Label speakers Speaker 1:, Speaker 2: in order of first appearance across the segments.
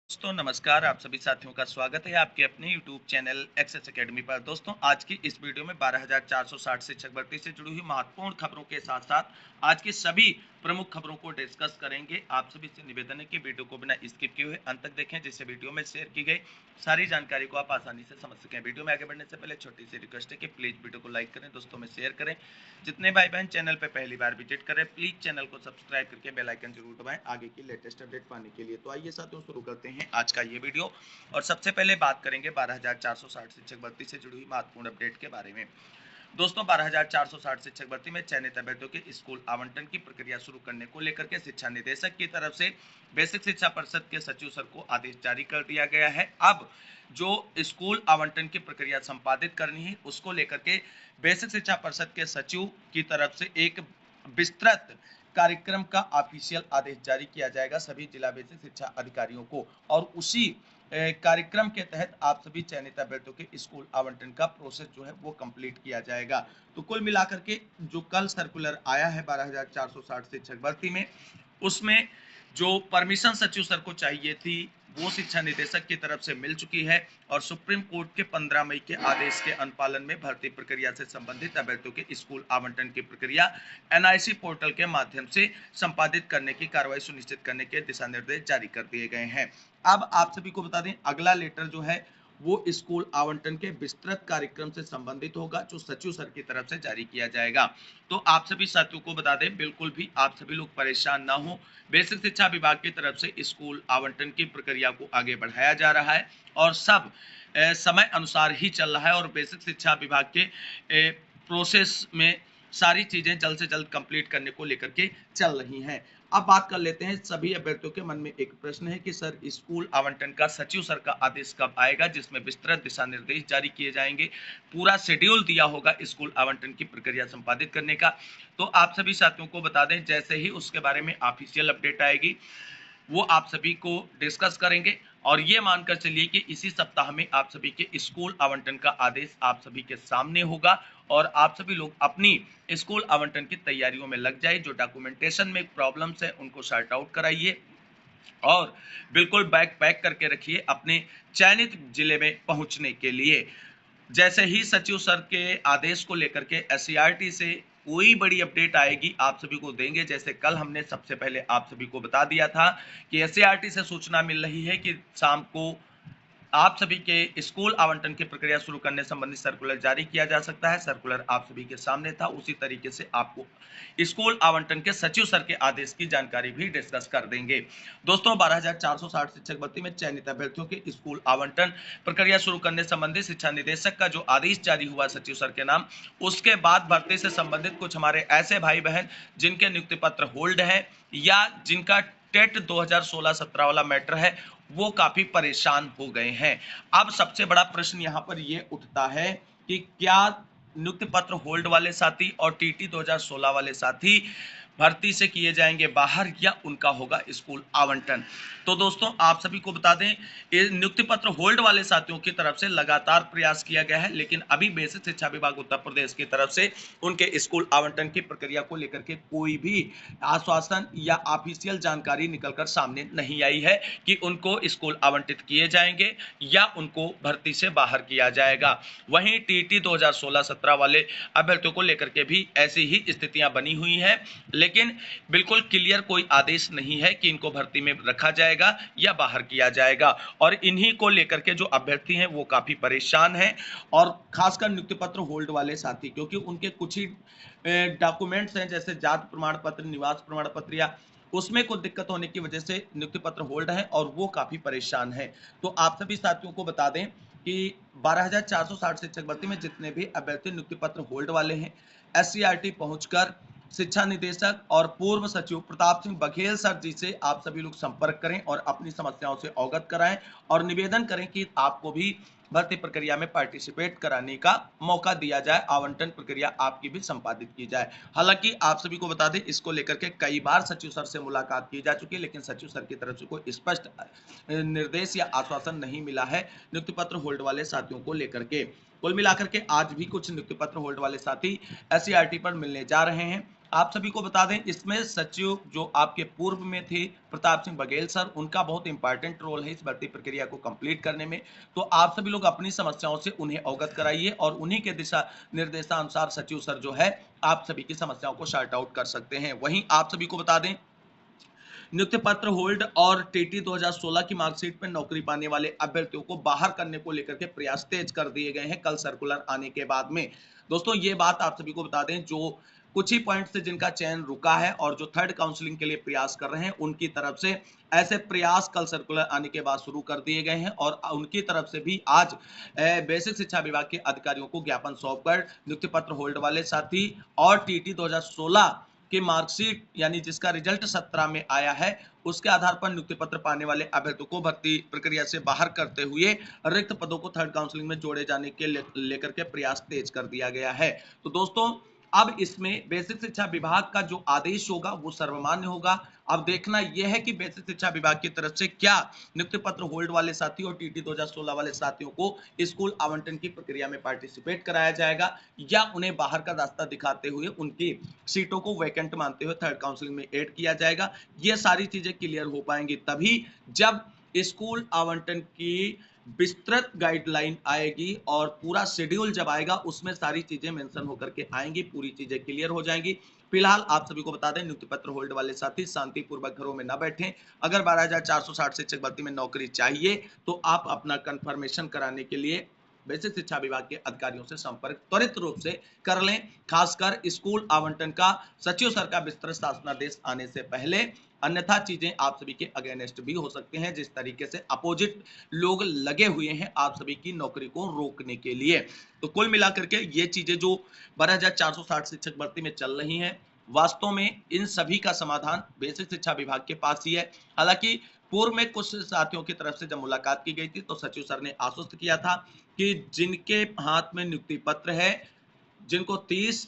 Speaker 1: दोस्तों नमस्कार। आप सभी साथियों का स्वागत है आपके अपने YouTube चैनल एक्सेस एकेडमी पर। दोस्तों आज की इस वीडियो में 12,460 शिक्षक भर्ती से जुड़ी हुई महत्वपूर्ण खबरों के साथ साथ आज की सभी प्रमुख खबरों को डिस्कस करेंगे। आप सभी से निवेदन है कि वीडियो को बिना स्किप किए हुए अंत तक देखें, जिससे वीडियो में शेयर की गई सारी जानकारी को आप आसानी से समझ सकें। वीडियो में आगे बढ़ने से पहले छोटी सी रिक्वेस्ट है कि प्लीज वीडियो को लाइक करें, दोस्तों में शेयर करें। जितने भाई बहन चैनल पर पहली बार विजिट करें प्लीज चैनल को सब्सक्राइब करके बेल आइकन जरूर दबाएं आगे की लेटेस्ट अपडेट पाने के लिए। तो आइए साथियों शुरू करते हैं आज का ये वीडियो। और सबसे पहले बात करेंगे 12,460 शिक्षक भर्ती से जुड़ी हुई महत्वपूर्ण अपडेट के बारे में। दोस्तों 12,460 शिक्षक भर्ती में चयनित अभ्यर्थियों के स्कूल आवंटन की प्रक्रिया शुरू करने को लेकर के शिक्षा निदेशक की तरफ से बेसिक शिक्षा परिषद के सचिव सर को आदेश जारी कर दिया गया है। अब जो स्कूल आवंटन की प्रक्रिया संपादित करनी है उसको लेकर के बेसिक शिक्षा परिषद के सचिव की तरफ से एक विस्तृत कार्यक्रम का ऑफिशियल आदेश जारी किया जाएगा सभी जिला बेसिक शिक्षा अधिकारियों को। और उसी कार्यक्रम के तहत आप सभी चयनित अभ्यर्थियों के स्कूल आवंटन का प्रोसेस जो है वो कंप्लीट किया जाएगा। तो कुल मिलाकर के जो कल सर्कुलर आया है 12,460 शिक्षक भर्ती में, उसमें जो परमिशन सचिव सर को चाहिए थी वो शिक्षा निदेशक की तरफ से मिल चुकी है। और सुप्रीम कोर्ट के 15 मई के आदेश के अनुपालन में भर्ती प्रक्रिया से संबंधित अभ्यर्थियों के स्कूल आवंटन की प्रक्रिया एनआईसी पोर्टल के माध्यम से संपादित करने की कार्रवाई सुनिश्चित करने के दिशा निर्देश जारी कर दिए गए हैं। अब आप सभी को बता दें अगला लेटर जो है वो स्कूल आवंटन के विस्तृत कार्यक्रम से संबंधित होगा जो सचिव सर की तरफ से जारी किया जाएगा। तो आप सभी साथियों को बता दें बिल्कुल भी आप सभी लोग परेशान ना हो। बेसिक शिक्षा विभाग की तरफ से स्कूल आवंटन की प्रक्रिया को आगे बढ़ाया जा रहा है और सब समय अनुसार ही चल रहा है। और बेसिक शिक्षा विभाग के प्रोसेस में सारी चीजें जल्द से जल्द कंप्लीट करने को लेकर के चल रही हैं। अब बात कर लेते हैं, सभी अभ्यर्थियों के मन में एक प्रश्न है कि सर स्कूल आवंटन का सचिव सर का आदेश कब आएगा जिसमें विस्तृत दिशा निर्देश जारी किए जाएंगे, पूरा शेड्यूल दिया होगा स्कूल आवंटन की प्रक्रिया संपादित करने का। तो आप सभी साथियों को बता दें जैसे ही उसके बारे में ऑफिशियल अपडेट आएगी वो आप सभी को डिस्कस करेंगे। और ये मानकर चलिए कि इसी सप्ताह में आप सभी के स्कूल आवंटन का आदेश आप सभी के सामने होगा और आप सभी लोग अपनी स्कूल आवंटन की तैयारियों में लग जाए। जो डॉक्यूमेंटेशन में प्रॉब्लम्स है उनको सॉर्ट आउट कराइए और बिल्कुल बैग पैक करके रखिए अपने चयनित जिले में पहुंचने के लिए। जैसे ही सचिव सर के आदेश को लेकर के एससीईआरटी से कोई बड़ी अपडेट आएगी आप सभी को देंगे। जैसे कल हमने सबसे पहले आप सभी को बता दिया था कि एससीईआरटी से सूचना मिल रही है कि शाम को आप सभी के स्कूल आवंटन की प्रक्रिया शुरू करने संबंधी सर्कुलर जारी किया जा सकता है। सर्कुलर आप सभी के सामने था, उसी तरीके से आपको स्कूल आवंटन के सचिव सर के आदेश की जानकारी भी डिस्कस कर देंगे। दोस्तों 12,460 शिक्षक भर्ती में चयनित अभ्यर्थियों के स्कूल आवंटन प्रक्रिया शुरू करने संबंधी शिक्षा निदेशक का जो आदेश जारी हुआ सचिव सर के नाम, उसके बाद भर्ती से संबंधित कुछ हमारे ऐसे भाई बहन जिनके नियुक्ति पत्र होल्ड है या जिनका टेट 2016-17 वाला मैटर है वो काफी परेशान हो गए हैं। अब सबसे बड़ा प्रश्न यहां पर ये उठता है कि क्या नियुक्ति पत्र होल्ड वाले साथी और टीटी 2016 वाले साथी भर्ती से किए जाएंगे बाहर या उनका होगा स्कूल आवंटन। तो दोस्तों आप सभी को बता दें नियुक्ति पत्र होल्ड वाले साथियों की तरफ से लगातार प्रयास किया गया है, लेकिन अभी बेसिक शिक्षा विभाग उत्तर प्रदेश की तरफ से उनके स्कूल आवंटन की प्रक्रिया को लेकर के कोई भी आश्वासन या ऑफिशियल जानकारी निकलकर सामने नहीं आई है कि उनको स्कूल आवंटित किए जाएंगे या उनको भर्ती से बाहर किया जाएगा। वहीं टीटी 2016-17 वाले अभ्यर्थियों को लेकर के भी ऐसी ही स्थितियां बनी हुई हैं, लेकिन बिल्कुल क्लियर कोई आदेश नहीं है कि इनको भर्ती में रखा जाएगा या बाहर किया जाएगा। और इन्हीं को लेकर के जो अभ्यर्थी हैं वो काफी परेशान हैं और खासकर नियुक्ति पत्र होल्ड वाले साथी, क्योंकि उनके कुछ ही डॉक्यूमेंट्स हैं जैसे जाति प्रमाण पत्र, निवास प्रमाण पत्र या उसमें कुछ दिक्कत होने की वजह से नियुक्ति पत्र होल्ड है और वो काफी परेशान है। तो आप सभी साथियों को बता दें कि 12,460 शिक्षक भर्ती में जितने भी अभ्यर्थी नियुक्ति पत्र होल्ड वाले हैं एससीईआरटी पहुंचकर शिक्षा निदेशक और पूर्व सचिव प्रताप सिंह बघेल सर जी से आप सभी लोग संपर्क करें और अपनी समस्याओं से अवगत कराएं और निवेदन करें कि आपको भी भर्ती प्रक्रिया में पार्टिसिपेट कराने का मौका दिया जाए, आवंटन प्रक्रिया आपकी भी संपादित की जाए। हालांकि आप सभी को बता दें इसको लेकर के कई बार सचिव सर से मुलाकात की जा चुकी है, लेकिन सचिव सर की तरफ से कोई स्पष्ट निर्देश या आश्वासन नहीं मिला है नियुक्ति पत्र होल्ड वाले साथियों को लेकर के। कुल मिलाकर के आज भी कुछ नियुक्ति पत्र होल्ड वाले साथी एससीईआरटी पर मिलने जा रहे हैं। आप सभी को बता दें इसमें सचिव जो आपके पूर्व में थे प्रताप सिंह बघेल सर, उनका बहुत इंपॉर्टेंट रोल है इस भर्ती प्रक्रिया को कंप्लीट करने में। तो आप सभी लोग अपनी समस्याओं से उन्हें अवगत कराइए और उन्हीं के दिशा निर्देशानुसार सचिव सर जो है आप सभी की समस्याओं को सॉर्ट आउट कर सकते हैं। वहीं आप सभी को बता दें नियुक्ति पत्र होल्ड और टीटी 2016 की मार्कशीट पर नौकरी पाने वाले अभ्यर्थियों को बाहर करने को लेकर के प्रयास तेज कर दिए गए हैं कल सर्कुलर आने के बाद में। दोस्तों ये बात आप सभी को बता दें, जो कुछ ही पॉइंट से जिनका चयन रुका है और जो थर्ड काउंसलिंग के लिए प्रयास कर रहे हैं उनकी तरफ से ऐसे प्रयास कल सर्कुलर आने के बाद शुरू कर दिए गए हैं और उनकी तरफ से भी आज बेसिक शिक्षा विभाग के अधिकारियों को ज्ञापन सौंपकर नियुक्ति पत्र होल्ड वाले साथी और टीटी 2016 की मार्कशीट यानी जिसका रिजल्ट 17 में आया है उसके आधार पर नियुक्ति पत्र पाने वाले अभ्यर्थियों को भर्ती प्रक्रिया से बाहर करते हुए रिक्त पदों को थर्ड काउंसलिंग में जोड़े जाने के लेकर के प्रयास तेज कर दिया गया है। तो दोस्तों अब इसमें बेसिक शिक्षा विभाग का जो आदेश होगा वो सर्वमान्य होगा। अब देखना यह है कि बेसिक शिक्षा विभाग की तरफ से क्या नियुक्ति पत्र होल्ड वाले साथी और टीटी 2016 वाले साथियों को स्कूल आवंटन की प्रक्रिया में पार्टिसिपेट कराया जाएगा या उन्हें बाहर का रास्ता दिखाते हुए उनकी सीटों को वैकेंट मानते हुए थर्ड काउंसलिंग में ऐड किया जाएगा। ये सारी चीजें क्लियर हो पाएंगी तभी जब स्कूल आवंटन की विस्तृत गाइडलाइन आएगी और पूरा शेड्यूल जब आएगा उसमें सारी चीजें मेंशन होकर के आएंगी, पूरी चीजें क्लियर हो जाएंगी। फिलहाल आप सभी को बता दें नियुक्ति पत्र होल्ड वाले साथी शांतिपूर्वक घरों में न बैठें। अगर 12,460 शिक्षक भर्ती में नौकरी चाहिए तो आप अपना कंफर्मेशन कराने के लिए बेसिक शिक्षा विभाग के अधिकारियों से संपर्क त्वरित रूप से कर लें, खासकर स्कूल आवंटन का सचिव सर का विस्तृत शासनादेश आने से पहले, अन्यथा चीजें आप सभी के अगेंस्ट भी हो सकते हैं जिस तरीके से अपोजिट लोग लगे हुए हैं आप सभी की नौकरी को रोकने के लिए। तो कुल मिलाकर के ये चीजें जो 12,460 शिक्षक भर्ती में चल रही हैं वास्तव में इन सभी का समाधान बेसिक शिक्षा विभाग के पास ही है। हालांकि पूर्व में कुछ साथियों की तरफ से जब मुलाकात की गई थी तो सचिव सर ने आश्वस्त किया था कि जिनके हाथ में नियुक्ति पत्र है, जिनको 30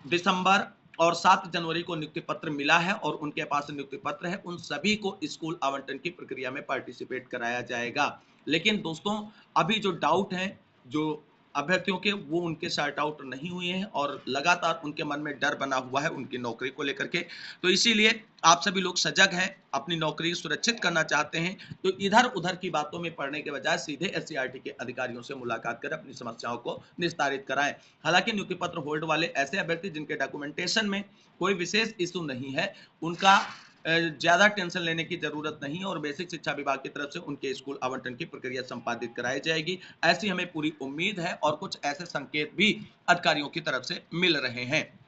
Speaker 1: दिसंबर और 7 जनवरी को नियुक्ति पत्र मिला है और उनके पास नियुक्ति पत्र है, उन सभी को स्कूल आवंटन की प्रक्रिया में पार्टिसिपेट कराया जाएगा। लेकिन दोस्तों अभी जो डाउट है जो अभ्यर्थियों के वो उनके सॉर्ट आउट नहीं हुए हैं और लगातार उनके मन में डर बना हुआ है उनकी नौकरी को लेकर के। तो इसीलिए आप सभी लोग सजग हैं, अपनी नौकरी सुरक्षित करना चाहते हैं तो इधर उधर की बातों में पड़ने के बजाय सीधे एससीईआरटी के अधिकारियों से मुलाकात कर अपनी समस्याओं को निस्तारित कराएं। हालांकि नियुक्ति पत्र होल्ड वाले ऐसे अभ्यर्थी जिनके डॉक्यूमेंटेशन में कोई विशेष इशू नहीं है उनका ज्यादा टेंशन लेने की जरूरत नहीं और बेसिक शिक्षा विभाग की तरफ से उनके स्कूल आवंटन की प्रक्रिया संपादित कराई जाएगी, ऐसी हमें पूरी उम्मीद है और कुछ ऐसे संकेत भी अधिकारियों की तरफ से मिल रहे हैं।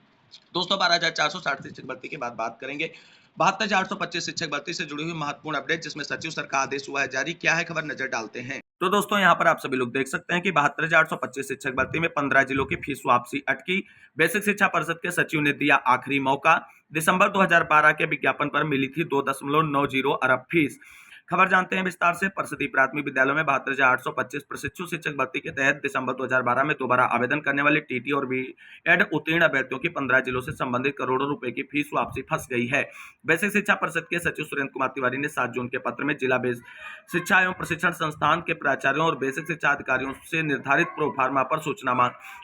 Speaker 1: दोस्तों 12,460 शिक्षक भर्ती के बाद बात करेंगे 72,825 शिक्षक भर्ती से जुड़ी हुई महत्वपूर्ण अपडेट जिसमें सचिव सर का आदेश हुआ है जारी। क्या है खबर, नजर डालते हैं। तो दोस्तों यहाँ पर आप सभी लोग देख सकते हैं कि 72,825 शिक्षक भर्ती में 15 जिलों की फीस वापसी अटकी। बेसिक शिक्षा परिषद के सचिव ने दिया आखिरी मौका। दिसंबर 2012 के विज्ञापन पर मिली थी 2.90 अरब फीस। खबर जानते हैं विस्तार से। परिषदीय प्राथमिक विद्यालयों में 72,825 प्रशिक्षु शिक्षक भर्ती के तहत दिसंबर 2012 में दोबारा आवेदन करने वाले टीटी और बीएड उत्तीर्ण अभ्यर्थियों की 15 जिलों से संबंधित करोड़ों रुपए की फीस वापसी फंस गई है। बेसिक शिक्षा परिषद के सचिव सुरेंद्र कुमार तिवारी ने 7 जून के पत्र में जिला शिक्षा एवं प्रशिक्षण संस्थान के प्राचार्यों और बेसिक शिक्षा अधिकारियों से निर्धारित प्रोफार्मा पर सूचना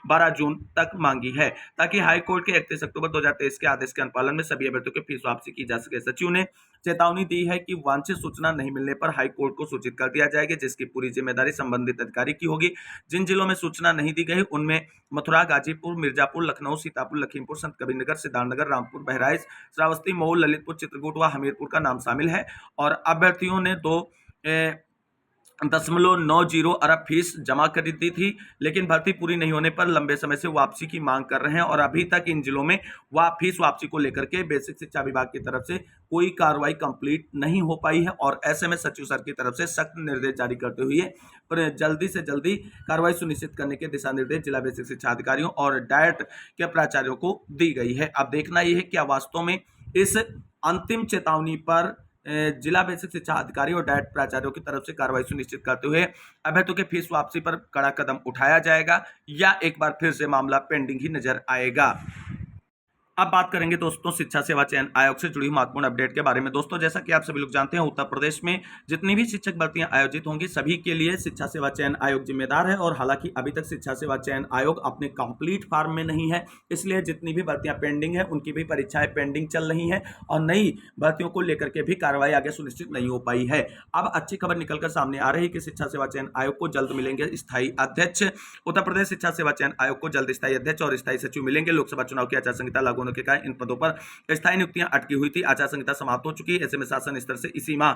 Speaker 1: 12 जून तक मांगी है ताकि हाईकोर्ट के 31 अक्टूबर 2023 के आदेश के अनुपालन में सभी अभ्यर्थियों की फीस वापसी की जा सके। सचिव ने चेतावनी दी है कि वांछित सूचना नहीं मिलने पर हाईकोर्ट को सूचित कर दिया जाएगा जिसकी पूरी जिम्मेदारी संबंधित अधिकारी की होगी। जिन जिलों में सूचना नहीं दी गई उनमें मथुरा, गाजीपुर, मिर्जापुर, लखनऊ, सीतापुर, लखीमपुर, संतकबीरनगर, सिद्धार्थनगर, रामपुर, बहराइच, श्रावस्ती, मऊ, ललितपुर, चित्रकूट व हमीरपुर का नाम शामिल है और अभ्यर्थियों ने 2.90 अरब फीस जमा कर दी थी लेकिन भर्ती पूरी नहीं होने पर लंबे समय से वापसी की मांग कर रहे हैं और अभी तक इन जिलों में फीस वापसी को लेकर के बेसिक शिक्षा विभाग की तरफ से कोई कार्रवाई कंप्लीट नहीं हो पाई है और ऐसे में सचिव सर की तरफ से सख्त निर्देश जारी करते हुए जल्दी से जल्दी कार्रवाई सुनिश्चित करने के दिशा निर्देश जिला बेसिक शिक्षा अधिकारियों और डायट के प्राचार्यों को दी गई है। अब देखना यह है क्या वास्तव में इस अंतिम चेतावनी पर जिला बेसिक शिक्षा अधिकारी और डायट प्राचार्यों की तरफ से कार्रवाई सुनिश्चित करते हुए अभ्यर्थियों के फीस वापसी पर कड़ा कदम उठाया जाएगा या एक बार फिर से मामला पेंडिंग ही नजर आएगा। अब बात करेंगे दोस्तों शिक्षा सेवा चयन आयोग से जुड़ी महत्वपूर्ण अपडेट के बारे में। दोस्तों जैसा कि आप सभी लोग जानते हैं, उत्तर प्रदेश में जितनी भी शिक्षक भर्तियां आयोजित होंगी सभी के लिए शिक्षा सेवा चयन आयोग जिम्मेदार है। और हालांकि अभी तक शिक्षा सेवा चयन आयोग अपने कंप्लीट फॉर्म में नहीं है, इसलिए जितनी भी भर्तियां पेंडिंग है उनकी भी परीक्षाएं पेंडिंग चल रही है और नई भर्तियों को लेकर के भी कार्रवाई आगे सुनिश्चित नहीं हो पाई है। अब अच्छी खबर निकलकर सामने आ रही है कि शिक्षा सेवा चयन आयोग को जल्द मिलेंगे स्थायी अध्यक्ष। उत्तर प्रदेश शिक्षा सेवा चयन आयोग को जल्द स्थायी अध्यक्ष और स्थायी सचिव मिलेंगे। लोकसभा चुनाव की आचार संहिता लागू होने के कारण इन पदों पर स्थायी नियुक्तियां अटकी हुई थी। आचार संहिता समाप्त हो चुकी है, ऐसे में शासन स्तर से इसी माह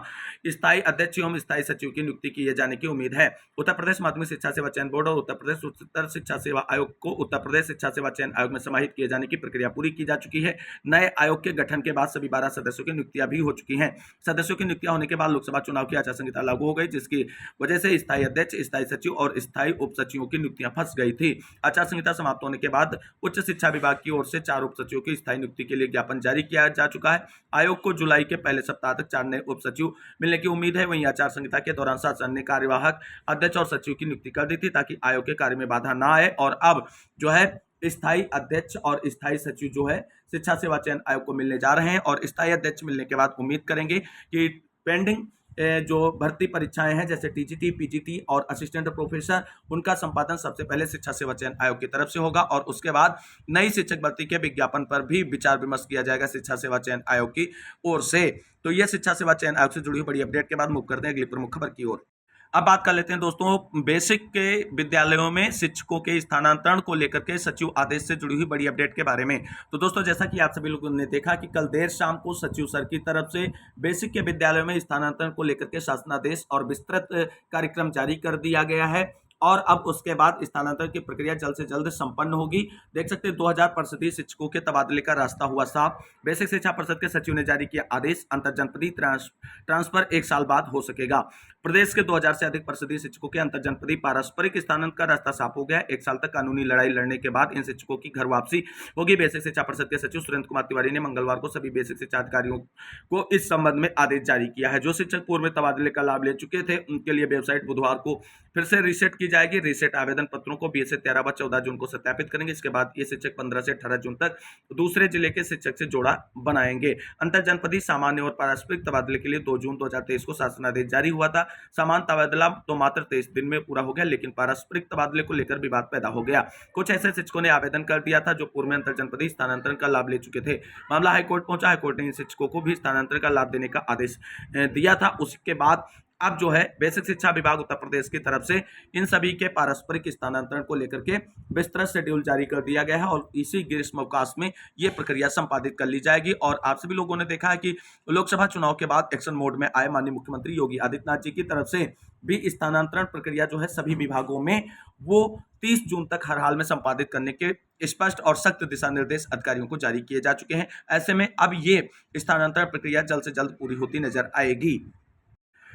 Speaker 1: स्थायी अध्यक्ष एवं स्थायी सचिव की नियुक्ति किए जाने की उम्मीद है। उत्तर प्रदेश माध्यमिक शिक्षा सेवा चयन बोर्ड और उत्तर प्रदेश उच्चतर शिक्षा सेवा आयोग को उत्तर प्रदेश शिक्षा सेवा चयन आयोग में समाहित किए जाने की प्रक्रिया पूरी की जा चुकी है। नए आयोग के गठन के बाद सभी 12 सदस्यों की नियुक्तियां भी हो चुकी हैं। सदस्यों की नियुक्तियां होने के बाद लोकसभा चुनाव की आचार संहिता लागू हो गई, जिसकी वजह से स्थायी अध्यक्ष, स्थायी सचिव और स्थायी उप सचिवों की नियुक्तियां फंस गई थी। आचार संहिता समाप्त होने के बाद उच्च शिक्षा विभाग की ओर से 4 उप सचिवों की स्थायी नियुक्ति के लिए ज्ञापन जारी किया जा चुका है। आयोग को जुलाई के पहले सप्ताह तक 4 नए उप सचिव मिलने की उम्मीद है। वहीं आचार संहिता के दौरान शासन ने कार्यवाहक अध्यक्ष और सचिव की नियुक्ति कर दी थी ताकि आयोग के कार्य में बाधा ना आए। और अब जो है स्थायी अध्यक्ष और स्थायी सचिव जो है शिक्षा सेवा चयन आयोग को मिलने जा रहे हैं और स्थायी अध्यक्ष मिलने के बाद उम्मीद करेंगे कि पेंडिंग जो भर्ती परीक्षाएं हैं जैसे टीजीटी, पीजीटी और असिस्टेंट प्रोफेसर, उनका संपादन सबसे पहले शिक्षा सेवा चयन आयोग की तरफ से होगा और उसके बाद नई शिक्षक भर्ती के विज्ञापन पर भी विचार विमर्श किया जाएगा शिक्षा सेवा चयन आयोग की ओर से। तो यह शिक्षा सेवा चयन आयोग से जुड़ी हुई बड़ी अपडेट के बाद मूव करते हैं अगली प्रमुख खबर की ओर। अब बात कर लेते हैं दोस्तों बेसिक के विद्यालयों में शिक्षकों के स्थानांतरण को लेकर के सचिव आदेश से जुड़ी हुई बड़ी अपडेट के बारे में। तो दोस्तों जैसा कि आप सभी लोगों ने देखा कि कल देर शाम को सचिव सर की तरफ से बेसिक के विद्यालयों में स्थानांतरण को लेकर के शासनादेश और विस्तृत कार्यक्रम जारी कर दिया गया है और अब उसके बाद स्थानांतरण की प्रक्रिया जल्द से जल्द संपन्न होगी। देख सकते हैं 2000 परिषदीय शिक्षकों के तबादले का रास्ता हुआ साफ। बेसिक शिक्षा परिषद के सचिव ने जारी किया आदेश, अंतरजनपदीय ट्रांसफर 1 साल बाद हो सकेगा। प्रदेश के 2000 से अधिक परिषदीय शिक्षकों के अंतरजनपदीय पारस्परिक स्थानांतरण का रास्ता साफ हो गया। 1 साल तक कानूनी लड़ाई लड़ने के बाद इन शिक्षकों की घर वापसी होगी। बेसिक शिक्षा परिषद के सचिव सुरेंद्र कुमार तिवारी ने मंगलवार को सभी बेसिक शिक्षा अधिकारियों को इस संबंध में आदेश जारी किया है। जो शिक्षक पूर्व में तबादले का लाभ ले चुके थे उनके लिए वेबसाइट बुधवार को फिर से रीसेट की जाएगी। रीसेट आवेदन पत्रों को 20 से 13 व 14 जून को सत्यापित करेंगे। इसके बाद ये शिक्षक 15 से 18 जून तक दूसरे जिले के शिक्षक से जोड़ा बनाएंगे। अंतरजनपदीय सामान्य और पारस्परिक तबादले के लिए 2 जून 2023 को शासनादेश जारी हुआ था। सामान्य तबादला तो मात्र 23 दिन में पूरा हो गया, लेकिन पारस्परिक तबादले को लेकर विवाद पैदा हो गया। कुछ ऐसे शिक्षकों ने आवेदन कर दिया था जो पूर्व में अंतरजनपदीय स्थानांतरण का लाभ ले चुके थे। मामला हाईकोर्ट पहुंचा। हाईकोर्ट ने इन शिक्षकों को भी स्थानांतरण का लाभ देने का आदेश दिया था। उसके बाद अब जो है बेसिक शिक्षा विभाग उत्तर प्रदेश की तरफ से इन सभी के पारस्परिक स्थानांतरण को लेकर के विस्तृत शेड्यूल जारी कर दिया गया है और इसी ग्रीष्मोवकाश में ये प्रक्रिया संपादित कर ली जाएगी। और आप सभी लोगों ने देखा है कि लोकसभा चुनाव के बाद एक्शन मोड में आए माननीय मुख्यमंत्री योगी आदित्यनाथ जी की तरफ से भी स्थानांतरण प्रक्रिया जो है सभी विभागों में वो 30 जून तक हर हाल में संपादित करने के स्पष्ट और सख्त दिशा निर्देश अधिकारियों को जारी किए जा चुके हैं। ऐसे में अब ये स्थानांतरण प्रक्रिया जल्द से जल्द पूरी होती नजर आएगी।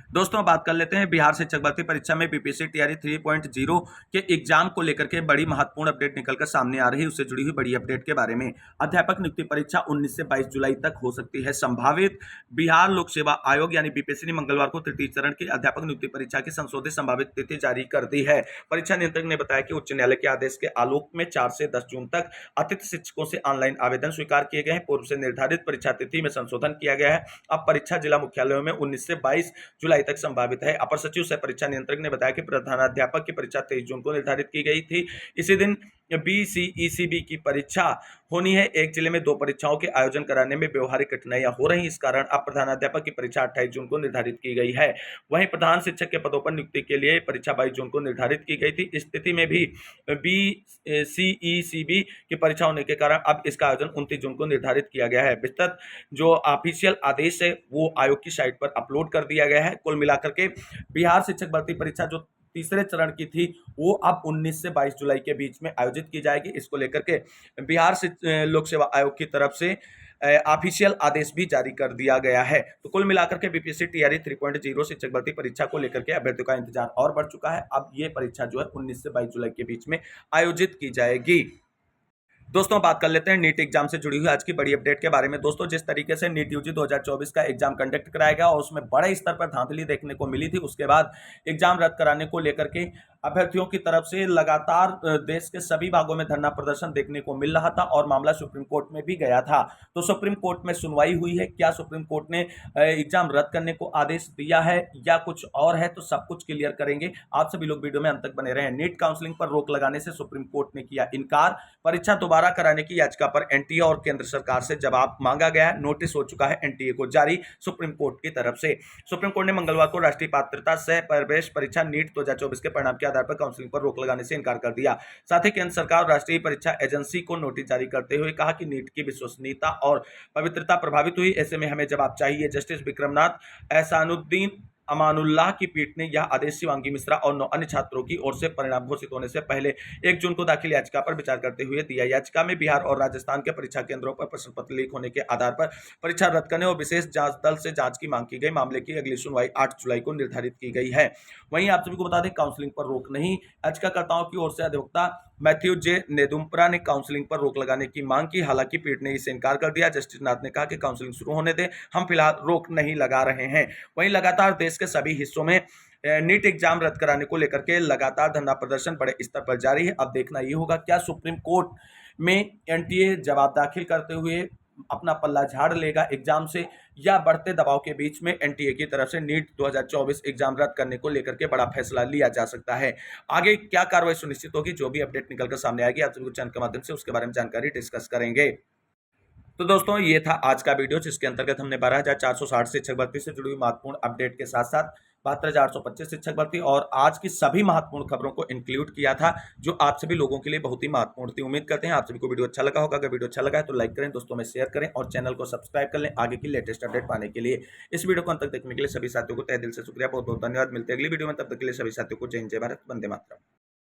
Speaker 1: दोस्तों बात कर लेते हैं बिहार शिक्षक भर्ती परीक्षा में बीपीएससी टीआरई 3.0 के एग्जाम को लेकर के बड़ी महत्वपूर्ण अपडेट निकलकर सामने आ रही है। उससे जुड़ी हुई बड़ी अपडेट के बारे में। अध्यापक नियुक्ति परीक्षा 19 से 22 जुलाई तक हो सकती है संभावित। बिहार लोक सेवा आयोग यानी बीपीएससी ने मंगलवार को तृतीय चरण की अध्यापक नियुक्ति परीक्षा की संशोधित संभावित तिथि जारी कर दी है। परीक्षा नियंत्रक ने बताया कि उच्च न्यायालय के आदेश के आलोक में 4 से 10 जून तक अतिथि शिक्षकों से ऑनलाइन आवेदन स्वीकार किए गए हैं। पूर्व से निर्धारित परीक्षा तिथि में संशोधन किया गया है। अब परीक्षा जिला मुख्यालयों में 19 से 22 जुलाई तक संभावित है। अपर सचिव सह परीक्षा नियंत्रक ने बताया कि प्रधानाध्यापक की परीक्षा 23 जून को निर्धारित की गई थी। इसी दिन बीसीईसीबी की परीक्षा होनी है। एक जिले में 2 परीक्षाओं के आयोजन कराने में व्यवहारिक कठिनाइयां हो रही, इस कारण अब प्रधानाध्यापक की परीक्षा 28 जून को निर्धारित की गई है। वहीं प्रधान शिक्षक के पदों पर नियुक्ति के लिए परीक्षा 22 जून को निर्धारित की गई थी। इस स्थिति में भी बीसीईसीबी की परीक्षा होने के कारण अब इसका आयोजन 29 जून को निर्धारित किया गया है। विस्तृत जो ऑफिशियल आदेश है वो आयोग की साइट पर अपलोड कर दिया गया है। कुल मिलाकर के बिहार शिक्षक भर्ती परीक्षा जो तीसरे चरण की थी वो अब 19 से 22 जुलाई के बीच में आयोजित की जाएगी। इसको लेकर के बिहार लोक सेवा आयोग की तरफ से ऑफिशियल आदेश भी जारी कर दिया गया है। तो कुल मिलाकर के बीपीएससी टीआरई 3.0 शिक्षक भर्ती परीक्षा को लेकर के अभ्यर्थियों का इंतजार और बढ़ चुका है। अब ये परीक्षा जो है 19 से 22 जुलाई के बीच में आयोजित की जाएगी। दोस्तों बात कर लेते हैं नीट एग्जाम से जुड़ी हुई आज की बड़ी अपडेट के बारे में। दोस्तों जिस तरीके से नीट यूजी 2024 का एग्जाम कंडक्ट कराया गया और उसमें बड़े स्तर पर धांधली देखने को मिली थी, उसके बाद एग्जाम रद्द कराने को लेकर के अभ्यर्थियों की तरफ से लगातार देश के सभी भागों में धरना प्रदर्शन देखने को मिल रहा था और मामला सुप्रीम कोर्ट में भी गया था। तो सुप्रीम कोर्ट में सुनवाई हुई है, क्या सुप्रीम कोर्ट ने एग्जाम रद्द करने को आदेश दिया है या कुछ और है, तो सब कुछ क्लियर करेंगे। आप सभी लोग वीडियो में अंत तक बने रहें। नीट काउंसलिंग पर रोक लगाने से सुप्रीम कोर्ट ने किया इनकार। परीक्षा दोबारा कराने की याचिका पर एनटीए और केंद्र सरकार से जवाब मांगा गया। नोटिस हो चुका है एनटीए को जारी सुप्रीम कोर्ट की तरफ से। सुप्रीम कोर्ट ने मंगलवार को राष्ट्रीय पात्रता सह प्रवेश परीक्षा नीट 2024 के परिणाम के आधार पर काउंसलिंग पर रोक लगाने से इनकार कर दिया। साथ ही केंद्र सरकार और राष्ट्रीय परीक्षा एजेंसी को नोटिस जारी करते हुए कहा कि नीट की विश्वसनीयता और पवित्रता प्रभावित हुई, ऐसे में हमें जवाब चाहिए। जस्टिस विक्रमनाथ एहसानुद्दीन अमानुल्लाह की पीठ ने यह आदेश शिवांगी मिश्रा और 9 अन्य छात्रों की ओर से परिणाम घोषित होने से पहले 1 जून को दाखिल याचिका पर विचार करते हुए दिया। याचिका में बिहार और राजस्थान के परीक्षा केंद्रों पर प्रश्न पत्र लीक होने के आधार पर परीक्षा रद्द करने और विशेष जांच दल से जांच की मांग की गई। मामले की अगली सुनवाई 8 जुलाई को निर्धारित की गई है। वहीं आप सभी को बता दें, काउंसलिंग पर रोक नहीं। याचिकाकर्ताओं की ओर से अधिवक्ता मैथ्यू जे नेदुम्परा ने काउंसलिंग पर रोक लगाने की मांग की। हालांकि पीठ ने इसे इनकार कर दिया। जस्टिस नाथ ने कहा कि काउंसलिंग शुरू होने दें, हम फिलहाल रोक नहीं लगा रहे हैं। वहीं लगातार देश के सभी हिस्सों में नीट एग्जाम रद्द कराने को लेकर के लगातार धरना प्रदर्शन बड़े स्तर पर जारी है। अब देखना ये होगा क्या सुप्रीम कोर्ट में एनटीए जवाब दाखिल करते हुए अपना पल्ला झाड़ लेगा एग्जाम से, या बढ़ते दबाव के बीच में एनटीए की तरफ से नीट 2024 एग्जाम रद्द करने को लेकर के बड़ा फैसला लिया जा सकता है। आगे क्या कार्रवाई सुनिश्चित होगी, जो भी अपडेट निकलकर सामने आएगी आप सभी को चैनल के माध्यम से उसके बारे में जानकारी डिस्कस करेंगे। तो दोस्तों, ये था आज का वीडियो जिसके अंतर्गत हमने 12,460 शिक्षक भर्ती से जुड़ी हुई महत्वपूर्ण अपडेट के साथ साथ 72,825 शिक्षक भर्ती और आज की सभी महत्वपूर्ण खबरों को इंक्लूड किया था, जो आप सभी लोगों के लिए बहुत ही महत्वपूर्ण थी। उम्मीद करते हैं आप सभी को वीडियो अच्छा लगा होगा। अगर वीडियो अच्छा लगा है तो लाइक करें, दोस्तों में शेयर करें और चैनल को सब्सक्राइब कर लें आगे की लेटेस्ट अपडेट पाने के लिए। इस वीडियो को अंत तक देखने के लिए सभी साथियों को तहे दिल से शुक्रिया, बहुत बहुत धन्यवाद। मिलते हैं अगली वीडियो में, तब तक के लिए सभी साथियों को जय हिंद, जय भारत, वंदे मातरम।